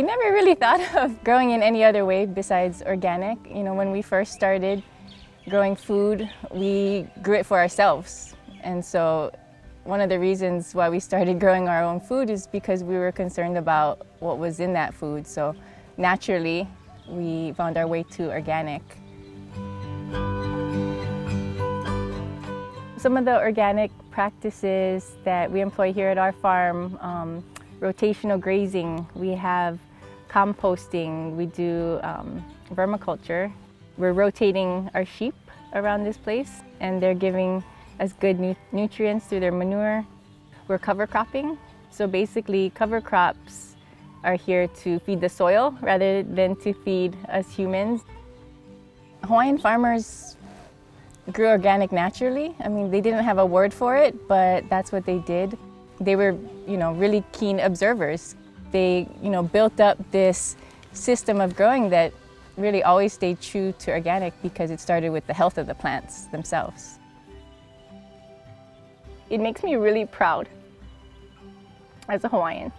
never really thought of growing in any other way besides organic. You know, when we first started growing food, we grew it for ourselves. And so one of the reasons why we started growing our own food is because we were concerned about what was in that food. So naturally, we found our way to organic. Some of the organic practices that we employ here at our farm, rotational grazing, we have composting, we do vermiculture. We're rotating our sheep around this place and they're giving us good nutrients through their manure. We're cover cropping. So basically cover crops are here to feed the soil rather than to feed us humans. Hawaiian farmers grew organic naturally. I mean, they didn't have a word for it, but that's what they did. They were, really keen observers. They, built up this system of growing that really always stayed true to organic because it started with the health of the plants themselves. It makes me really proud as a Hawaiian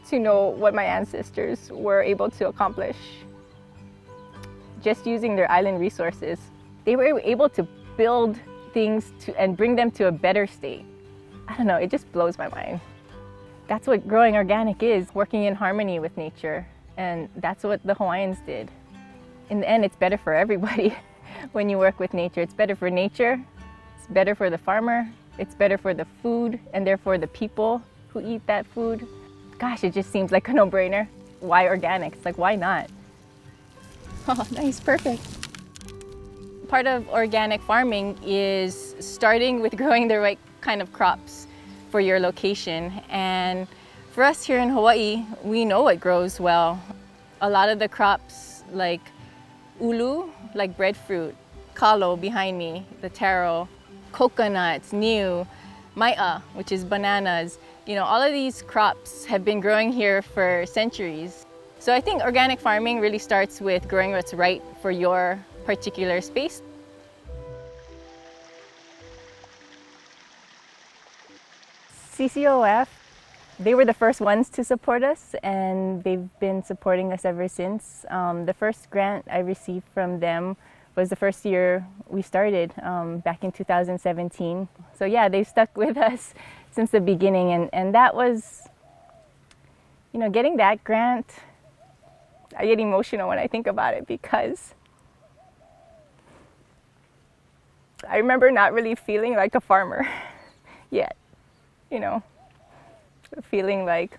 to know what my ancestors were able to accomplish just using their island resources. They were able to build things and bring them to a better state. I don't know, it just blows my mind. That's what growing organic is, working in harmony with nature. And that's what the Hawaiians did. In the end, it's better for everybody when you work with nature. It's better for nature, it's better for the farmer, it's better for the food, and therefore the people who eat that food. Gosh, it just seems like a no-brainer. Why organic? It's like, why not? Oh, nice, perfect. Part of organic farming is starting with growing the right kind of crops for your location. And for us here in Hawaii, we know what grows well. A lot of the crops like ulu, like breadfruit, kalo behind me, the taro, coconuts, niu, mai'a, which is bananas. All of these crops have been growing here for centuries. So I think organic farming really starts with growing what's right for your particular space. CCOF, they were the first ones to support us and they've been supporting us ever since. The first grant I received from them was the first year we started, back in 2017. So yeah, they've stuck with us since the beginning and that was, getting that grant, I get emotional when I think about it because I remember not really feeling like a farmer yet. Feeling like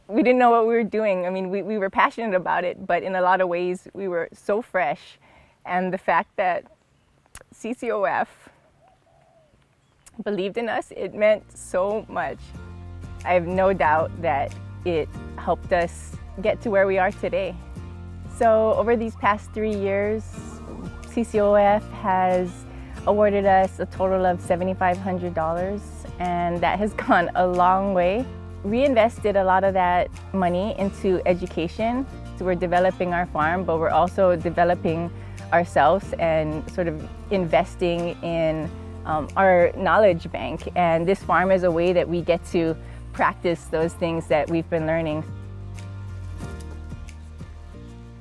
we didn't know what we were doing. I mean, we were passionate about it, but in a lot of ways we were so fresh. And the fact that CCOF believed in us, it meant so much. I have no doubt that it helped us get to where we are today. So over these past 3 years, CCOF has awarded us a total of $7,500, and that has gone a long way. We invested a lot of that money into education. So we're developing our farm, but we're also developing ourselves and sort of investing in our knowledge bank. And this farm is a way that we get to practice those things that we've been learning.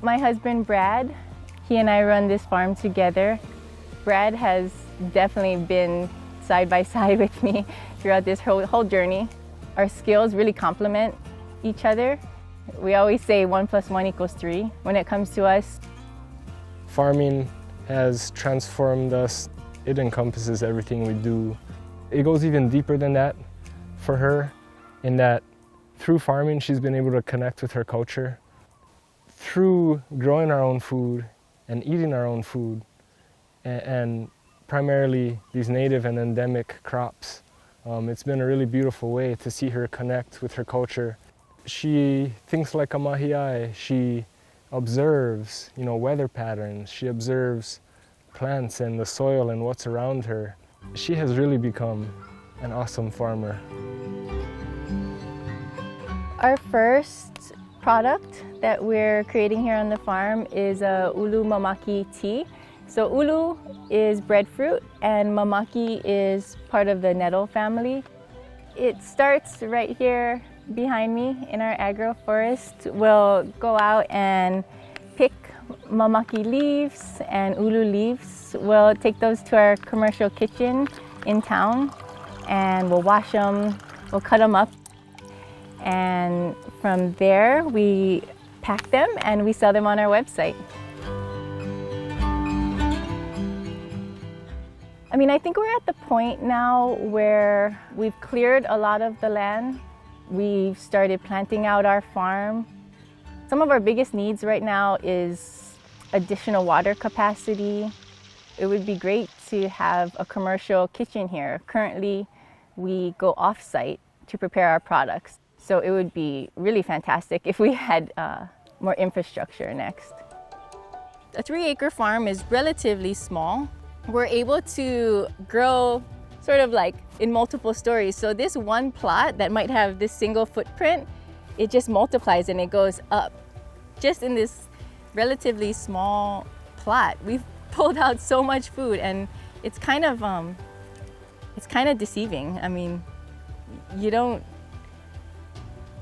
My husband, Brad, he and I run this farm together. Brad has definitely been side by side with me throughout this whole journey. Our skills really complement each other. We always say 1 + 1 = 3 when it comes to us. Farming has transformed us. It encompasses everything we do. It goes even deeper than that for her, in that through farming she's been able to connect with her culture. Through growing our own food and eating our own food, and primarily these native and endemic crops, it's been a really beautiful way to see her connect with her culture. She thinks like a mahiai. She observes, weather patterns. She observes plants and the soil and what's around her. She has really become an awesome farmer. Our first product that we're creating here on the farm is a ulu mamaki tea. So ulu is breadfruit and mamaki is part of the nettle family. It starts right here behind me in our agroforest will go out and pick mamaki leaves and ulu leaves. We'll take those to our commercial kitchen in town and we'll wash them, we'll cut them up, and from there we pack them and we sell them on our website. I mean, I think we're at the point now where we've cleared a lot of the land. We've started planting out our farm. Some of our biggest needs right now is additional water capacity. It would be great to have a commercial kitchen here. Currently, we go off-site to prepare our products. So it would be really fantastic if we had more infrastructure next. A 3-acre farm is relatively small. We're able to grow sort of like in multiple stories. So this one plot that might have this single footprint, it just multiplies and it goes up. Just in this relatively small plot, we've pulled out so much food, and it's kind of deceiving. I mean,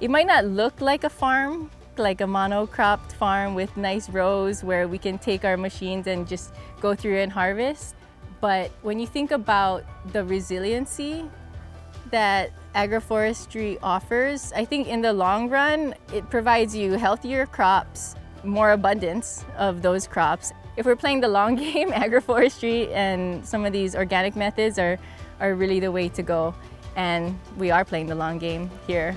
it might not look like a farm, like a monocropped farm with nice rows where we can take our machines and just go through and harvest. But when you think about the resiliency that agroforestry offers, I think in the long run, it provides you healthier crops, more abundance of those crops. If we're playing the long game, agroforestry and some of these organic methods are really the way to go. And we are playing the long game here.